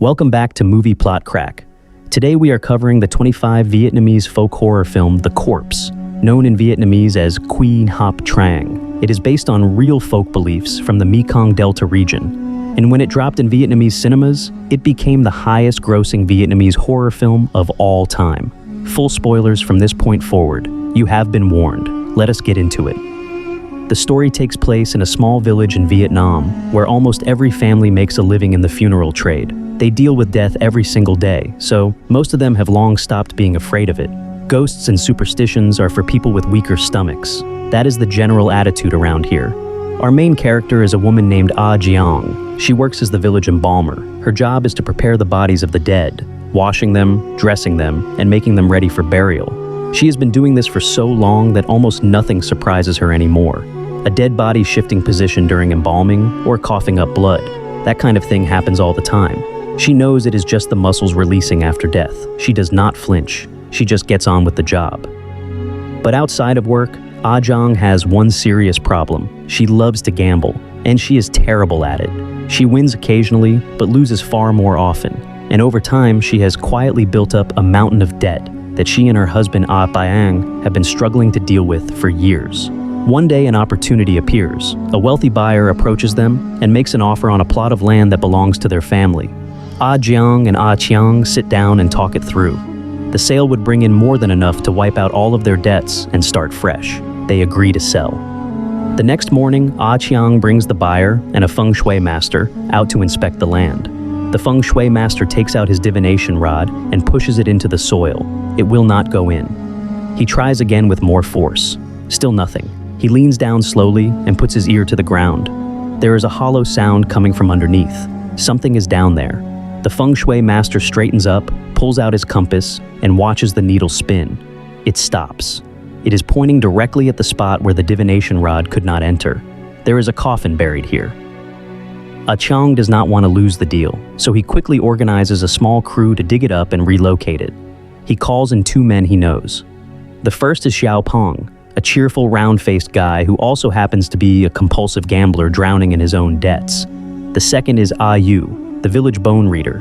Welcome back to MoviePlotCrack. Today we are covering the 25 Vietnamese folk horror film The Corpse, known in Vietnamese as Quỷ Nhập Tràng. It is based on real folk beliefs from the Mekong Delta region, and when it dropped in Vietnamese cinemas, it became the highest-grossing Vietnamese horror film of all time. Full spoilers from this point forward. You have been warned. Let us get into it. The story takes place in a small village in Vietnam, where almost every family makes a living in the funeral trade. They deal with death every single day, so most of them have long stopped being afraid of it. Ghosts and superstitions are for people with weaker stomachs. That is the general attitude around here. Our main character is a woman named Ah Jiang. She works as the village embalmer. Her job is to prepare the bodies of the dead, washing them, dressing them, and making them ready for burial. She has been doing this for so long that almost nothing surprises her anymore. A dead body shifting position during embalming or coughing up blood. That kind of thing happens all the time. She knows it is just the muscles releasing after death. She does not flinch. She just gets on with the job. But outside of work, Ah Jiang has one serious problem. She loves to gamble, and she is terrible at it. She wins occasionally, but loses far more often. And over time, she has quietly built up a mountain of debt that she and her husband Ah Biang have been struggling to deal with for years. One day, an opportunity appears. A wealthy buyer approaches them and makes an offer on a plot of land that belongs to their family. Ah Jiang and Ah Chiang sit down and talk it through. The sale would bring in more than enough to wipe out all of their debts and start fresh. They agree to sell. The next morning, Ah Chiang brings the buyer and a feng shui master out to inspect the land. The feng shui master takes out his divination rod and pushes it into the soil. It will not go in. He tries again with more force. Still nothing. He leans down slowly and puts his ear to the ground. There is a hollow sound coming from underneath. Something is down there. The feng shui master straightens up, pulls out his compass, and watches the needle spin. It stops. It is pointing directly at the spot where the divination rod could not enter. There is a coffin buried here. Ah Chang does not want to lose the deal, so he quickly organizes a small crew to dig it up and relocate it. He calls in two men he knows. The first is Xiao Pong, a cheerful, round-faced guy who also happens to be a compulsive gambler drowning in his own debts. The second is Ah Yu, the village bone reader.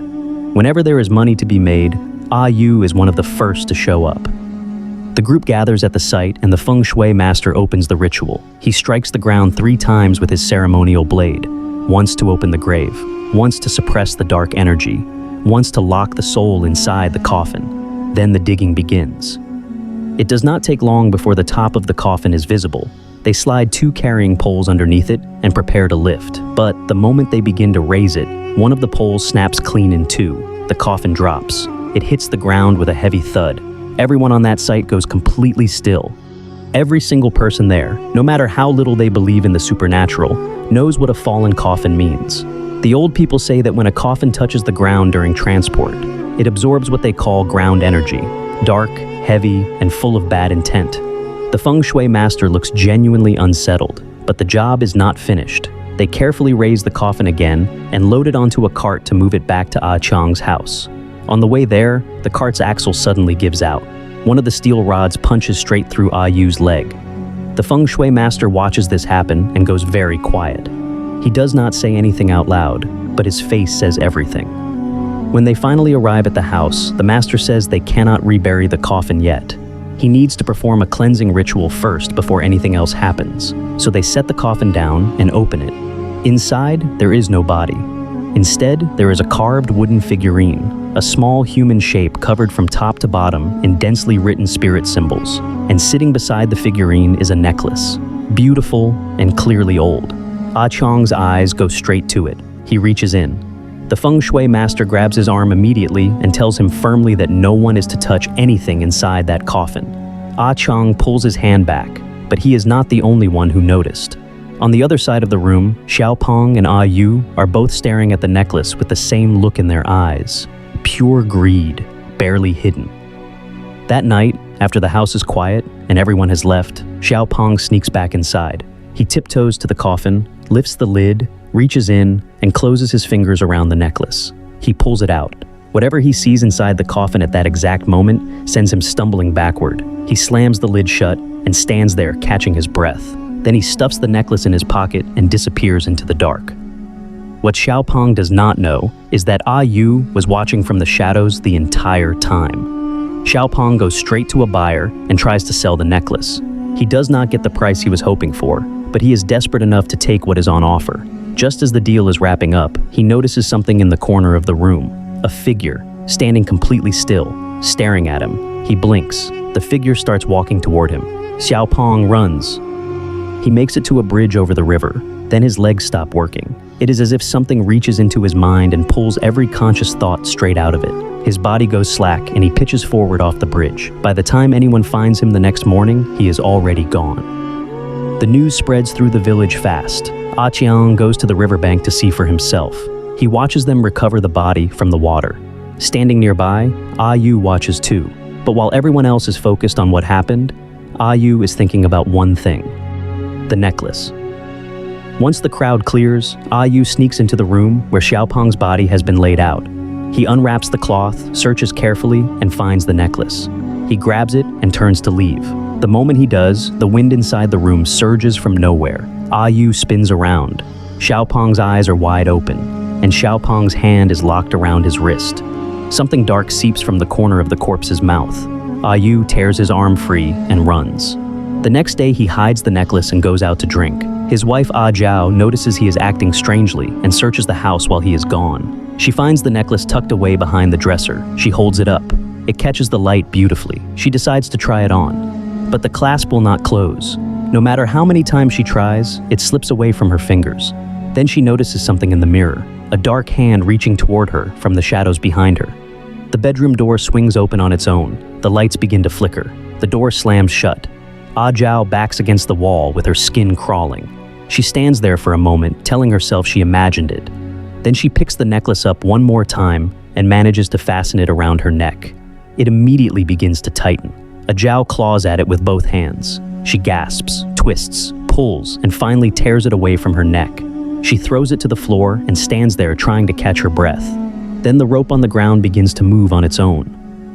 Whenever there is money to be made, Ah Yu is one of the first to show up. The group gathers at the site and the feng shui master opens the ritual. He strikes the ground 3 times with his ceremonial blade, once to open the grave, once to suppress the dark energy, once to lock the soul inside the coffin. Then the digging begins. It does not take long before the top of the coffin is visible. They slide 2 carrying poles underneath it and prepare to lift. But the moment they begin to raise it, one of the poles snaps clean in 2. The coffin drops. It hits the ground with a heavy thud. Everyone on that site goes completely still. Every single person there, no matter how little they believe in the supernatural, knows what a fallen coffin means. The old people say that when a coffin touches the ground during transport, it absorbs what they call ground energy, dark, heavy, and full of bad intent. The feng shui master looks genuinely unsettled, but the job is not finished. They carefully raise the coffin again and load it onto a cart to move it back to Ah Chang's house. On the way there, the cart's axle suddenly gives out. One of the steel rods punches straight through Ah Yu's leg. The feng shui master watches this happen and goes very quiet. He does not say anything out loud, but his face says everything. When they finally arrive at the house, the master says they cannot rebury the coffin yet. He needs to perform a cleansing ritual first before anything else happens, so they set the coffin down and open it. Inside, there is no body. Instead, there is a carved wooden figurine, a small human shape covered from top to bottom in densely written spirit symbols. And sitting beside the figurine is a necklace, beautiful and clearly old. Ah Chang's eyes go straight to it. He reaches in. The feng shui master grabs his arm immediately and tells him firmly that no one is to touch anything inside that coffin. Ah Chang pulls his hand back, but he is not the only one who noticed. On the other side of the room, Xiao Pong and Ah Yu are both staring at the necklace with the same look in their eyes. Pure greed, barely hidden. That night, after the house is quiet and everyone has left, Xiao Pong sneaks back inside. He tiptoes to the coffin, lifts the lid, reaches in, and closes his fingers around the necklace. He pulls it out. Whatever he sees inside the coffin at that exact moment sends him stumbling backward. He slams the lid shut and stands there catching his breath. Then he stuffs the necklace in his pocket and disappears into the dark. What Xiaopeng does not know is that Ah Yu was watching from the shadows the entire time. Xiaopeng goes straight to a buyer and tries to sell the necklace. He does not get the price he was hoping for, but he is desperate enough to take what is on offer. Just as the deal is wrapping up, he notices something in the corner of the room. A figure, standing completely still, staring at him. He blinks. The figure starts walking toward him. Xiaopeng runs. He makes it to a bridge over the river. Then his legs stop working. It is as if something reaches into his mind and pulls every conscious thought straight out of it. His body goes slack and he pitches forward off the bridge. By the time anyone finds him the next morning, he is already gone. The news spreads through the village fast. Ah Qiang goes to the riverbank to see for himself. He watches them recover the body from the water. Standing nearby, Ah Yu watches too. But while everyone else is focused on what happened, Ah Yu is thinking about one thing: the necklace. Once the crowd clears, Ah Yu sneaks into the room where Xiaopeng's body has been laid out. He unwraps the cloth, searches carefully, and finds the necklace. He grabs it and turns to leave. The moment he does, the wind inside the room surges from nowhere. Ah Yu spins around. Xiaopeng's eyes are wide open, and Xiaopeng's hand is locked around his wrist. Something dark seeps from the corner of the corpse's mouth. Ah Yu tears his arm free and runs. The next day, he hides the necklace and goes out to drink. His wife Ah Jiao notices he is acting strangely and searches the house while he is gone. She finds the necklace tucked away behind the dresser. She holds it up. It catches the light beautifully. She decides to try it on. But the clasp will not close. No matter how many times she tries, it slips away from her fingers. Then she notices something in the mirror, a dark hand reaching toward her from the shadows behind her. The bedroom door swings open on its own. The lights begin to flicker. The door slams shut. Ah Jiao backs against the wall with her skin crawling. She stands there for a moment, telling herself she imagined it. Then she picks the necklace up one more time and manages to fasten it around her neck. It immediately begins to tighten. Ah Jiao claws at it with both hands. She gasps, twists, pulls, and finally tears it away from her neck. She throws it to the floor and stands there trying to catch her breath. Then the rope on the ground begins to move on its own.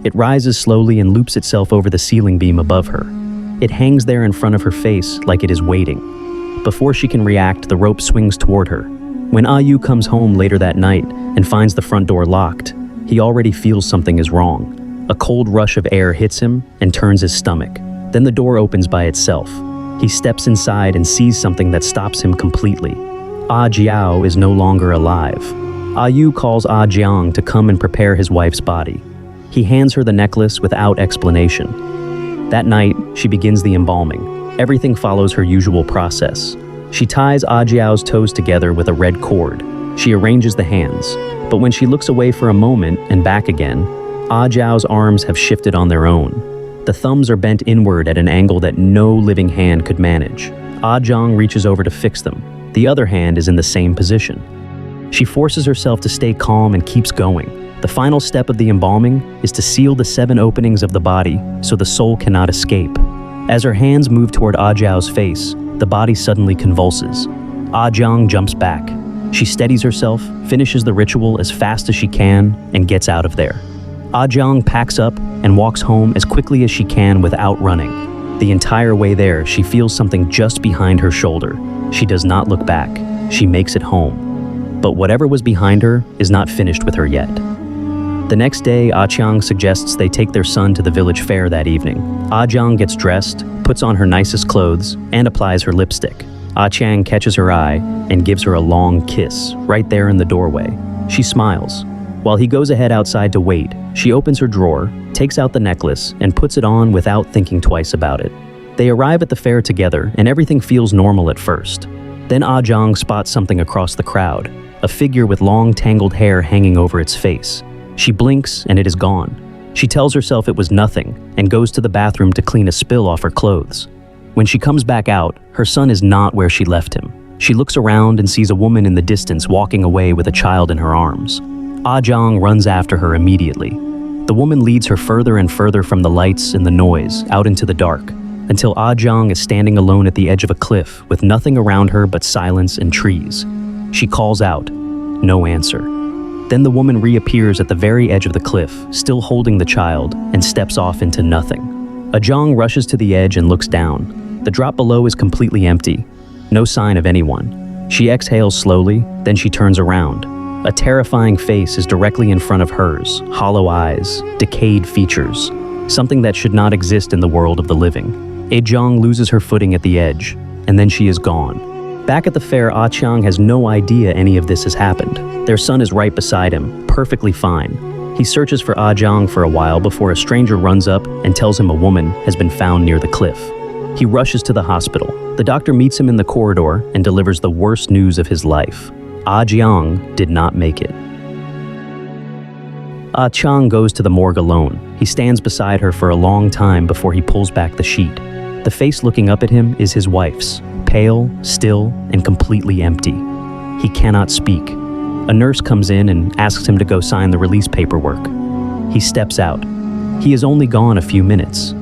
It rises slowly and loops itself over the ceiling beam above her. It hangs there in front of her face like it is waiting. Before she can react, the rope swings toward her. When Ah Yu comes home later that night and finds the front door locked, he already feels something is wrong. A cold rush of air hits him and turns his stomach. Then the door opens by itself. He steps inside and sees something that stops him completely. Ah Jiao is no longer alive. Ah Yu calls Ah Jiang to come and prepare his wife's body. He hands her the necklace without explanation. That night, she begins the embalming. Everything follows her usual process. She ties Ah Jiao's toes together with a red cord. She arranges the hands. But when she looks away for a moment and back again, Ah Jiao's arms have shifted on their own. The thumbs are bent inward at an angle that no living hand could manage. Ah Jiang reaches over to fix them. The other hand is in the same position. She forces herself to stay calm and keeps going. The final step of the embalming is to seal the 7 openings of the body so the soul cannot escape. As her hands move toward Ah Jiao's face, the body suddenly convulses. Ah Jiang jumps back. She steadies herself, finishes the ritual as fast as she can, and gets out of there. Ah Jiang packs up and walks home as quickly as she can without running. The entire way there, she feels something just behind her shoulder. She does not look back. She makes it home. But whatever was behind her is not finished with her yet. The next day, Ah Qiang suggests they take their son to the village fair that evening. Ah Jiang gets dressed, puts on her nicest clothes, and applies her lipstick. Ah Qiang catches her eye and gives her a long kiss right there in the doorway. She smiles. While he goes ahead outside to wait, she opens her drawer, takes out the necklace, and puts it on without thinking twice about it. They arrive at the fair together, and everything feels normal at first. Then Ah Jiang spots something across the crowd, a figure with long tangled hair hanging over its face. She blinks and it is gone. She tells herself it was nothing and goes to the bathroom to clean a spill off her clothes. When she comes back out, her son is not where she left him. She looks around and sees a woman in the distance walking away with a child in her arms. Ah Jiang runs after her immediately. The woman leads her further and further from the lights and the noise out into the dark, until Ah Jiang is standing alone at the edge of a cliff with nothing around her but silence and trees. She calls out. No answer. Then the woman reappears at the very edge of the cliff, still holding the child, and steps off into nothing. Ah Jiang rushes to the edge and looks down. The drop below is completely empty. No sign of anyone. She exhales slowly, then she turns around. A terrifying face is directly in front of hers, hollow eyes, decayed features, something that should not exist in the world of the living. Ajong loses her footing at the edge, and then she is gone. Back at the fair, Ah Chang has no idea any of this has happened. Their son is right beside him, perfectly fine. He searches for Ajong for a while before a stranger runs up and tells him a woman has been found near the cliff. He rushes to the hospital. The doctor meets him in the corridor and delivers the worst news of his life. Ah Jiang did not make it. Ah Chang goes to the morgue alone. He stands beside her for a long time before he pulls back the sheet. The face looking up at him is his wife's, pale, still, and completely empty. He cannot speak. A nurse comes in and asks him to go sign the release paperwork. He steps out. He is only gone a few minutes.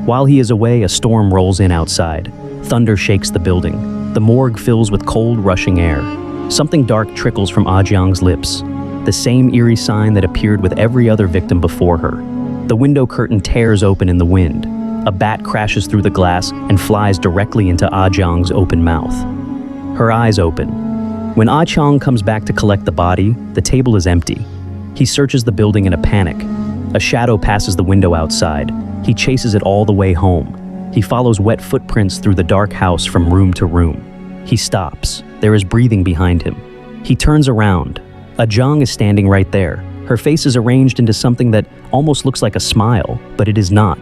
While he is away, a storm rolls in outside. Thunder shakes the building. The morgue fills with cold, rushing air. Something dark trickles from Ah Jiang's lips, the same eerie sign that appeared with every other victim before her. The window curtain tears open in the wind. A bat crashes through the glass and flies directly into Ah Jiang's open mouth. Her eyes open. When Ah Chang comes back to collect the body, the table is empty. He searches the building in a panic. A shadow passes the window outside. He chases it all the way home. He follows wet footprints through the dark house from room to room. He stops. There is breathing behind him. He turns around. Ajong is standing right there. Her face is arranged into something that almost looks like a smile, but it is not.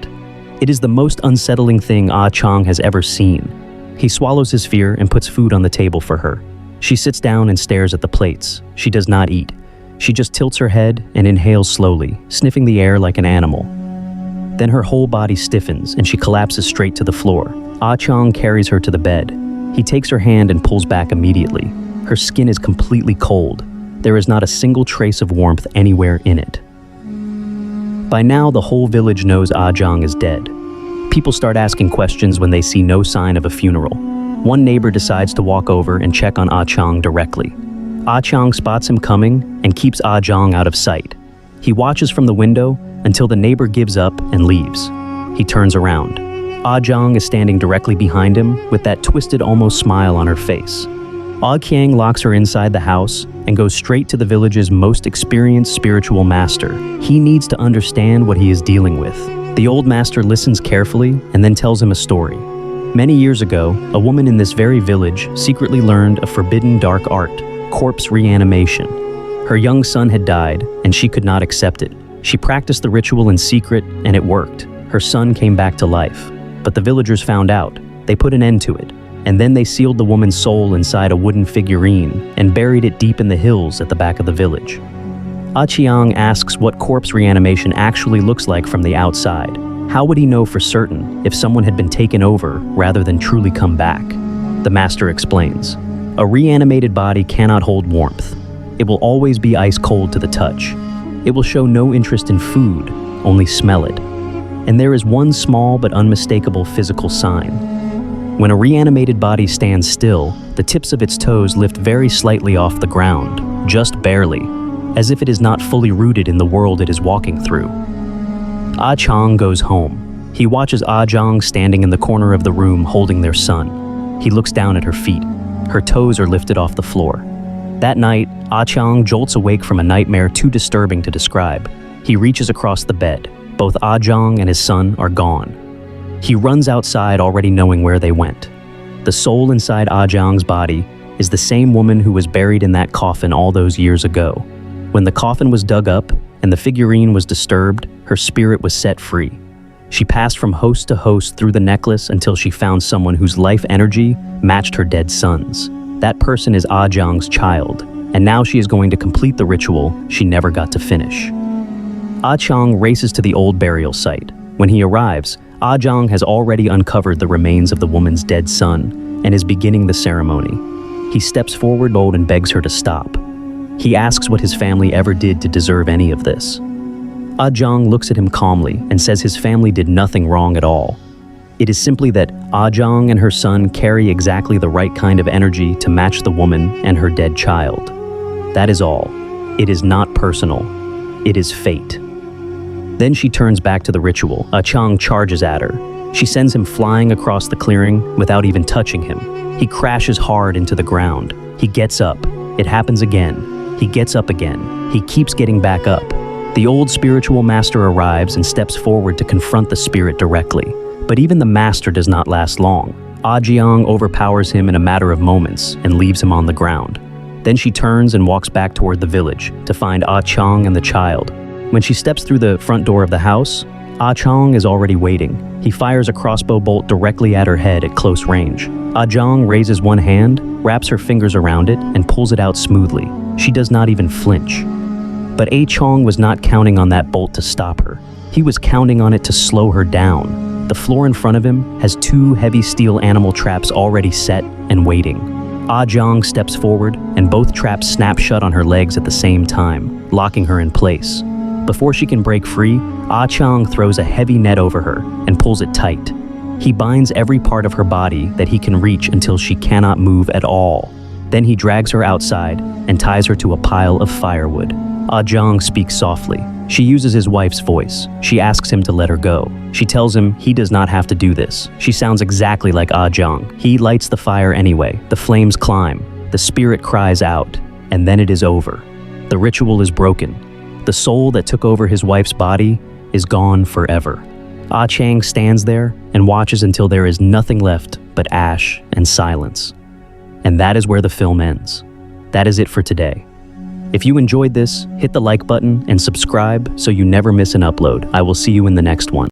It is the most unsettling thing Ah Chang has ever seen. He swallows his fear and puts food on the table for her. She sits down and stares at the plates. She does not eat. She just tilts her head and inhales slowly, sniffing the air like an animal. Then her whole body stiffens and she collapses straight to the floor. Ah Chang carries her to the bed. He takes her hand and pulls back immediately. Her skin is completely cold. There is not a single trace of warmth anywhere in it. By now, the whole village knows Ah Jiang is dead. People start asking questions when they see no sign of a funeral. One neighbor decides to walk over and check on Ah Chang directly. Ah Chang spots him coming and keeps Ah Jiang out of sight. He watches from the window until the neighbor gives up and leaves. He turns around. Ah Jiang is standing directly behind him with that twisted, almost smile on her face. Ah Qiang locks her inside the house and goes straight to the village's most experienced spiritual master. He needs to understand what he is dealing with. The old master listens carefully and then tells him a story. Many years ago, a woman in this very village secretly learned a forbidden dark art, corpse reanimation. Her young son had died, and she could not accept it. She practiced the ritual in secret, and it worked. Her son came back to life. But the villagers found out. They put an end to it. And then they sealed the woman's soul inside a wooden figurine and buried it deep in the hills at the back of the village. Ah Qiang asks what corpse reanimation actually looks like from the outside. How would he know for certain if someone had been taken over rather than truly come back? The master explains. A reanimated body cannot hold warmth. It will always be ice cold to the touch. It will show no interest in food, only smell it. And there is one small but unmistakable physical sign. When a reanimated body stands still, the tips of its toes lift very slightly off the ground, just barely, as if it is not fully rooted in the world it is walking through. Ah Chang goes home. He watches Ah Jiang standing in the corner of the room holding their son. He looks down at her feet. Her toes are lifted off the floor. That night, Ah Chang jolts awake from a nightmare too disturbing to describe. He reaches across the bed. Both Ah Jiang and his son are gone. He runs outside already knowing where they went. The soul inside Ah Jiang's body is the same woman who was buried in that coffin all those years ago. When the coffin was dug up and the figurine was disturbed, her spirit was set free. She passed from host to host through the necklace until she found someone whose life energy matched her dead son's. That person is Ah Jiang's child, and now she is going to complete the ritual she never got to finish. Ah Chang races to the old burial site. When he arrives, Ah Jiang has already uncovered the remains of the woman's dead son and is beginning the ceremony. He steps forward bold and begs her to stop. He asks what his family ever did to deserve any of this. Ah Jiang looks at him calmly and says his family did nothing wrong at all. It is simply that Ah Jiang and her son carry exactly the right kind of energy to match the woman and her dead child. That is all. It is not personal. It is fate. Then she turns back to the ritual. Ah Chang charges at her. She sends him flying across the clearing without even touching him. He crashes hard into the ground. He gets up. It happens again. He gets up again. He keeps getting back up. The old spiritual master arrives and steps forward to confront the spirit directly. But even the master does not last long. Ah Jiang overpowers him in a matter of moments and leaves him on the ground. Then she turns and walks back toward the village to find Ah Chang and the child. When she steps through the front door of the house, Ah Chang is already waiting. He fires a crossbow bolt directly at her head at close range. Ah Jiang raises one hand, wraps her fingers around it, and pulls it out smoothly. She does not even flinch. But Ah Chang was not counting on that bolt to stop her. He was counting on it to slow her down. The floor in front of him has 2 heavy steel animal traps already set and waiting. Ah Jiang steps forward, and both traps snap shut on her legs at the same time, locking her in place. Before she can break free, Ah Chang throws a heavy net over her and pulls it tight. He binds every part of her body that he can reach until she cannot move at all. Then he drags her outside and ties her to a pile of firewood. Ah Jiang speaks softly. She uses his wife's voice. She asks him to let her go. She tells him he does not have to do this. She sounds exactly like Ah Jiang. He lights the fire anyway. The flames climb. The spirit cries out, and then it is over. The ritual is broken. The soul that took over his wife's body is gone forever. Ah Chang stands there and watches until there is nothing left but ash and silence. And that is where the film ends. That is it for today. If you enjoyed this, hit the like button and subscribe so you never miss an upload. I will see you in the next one.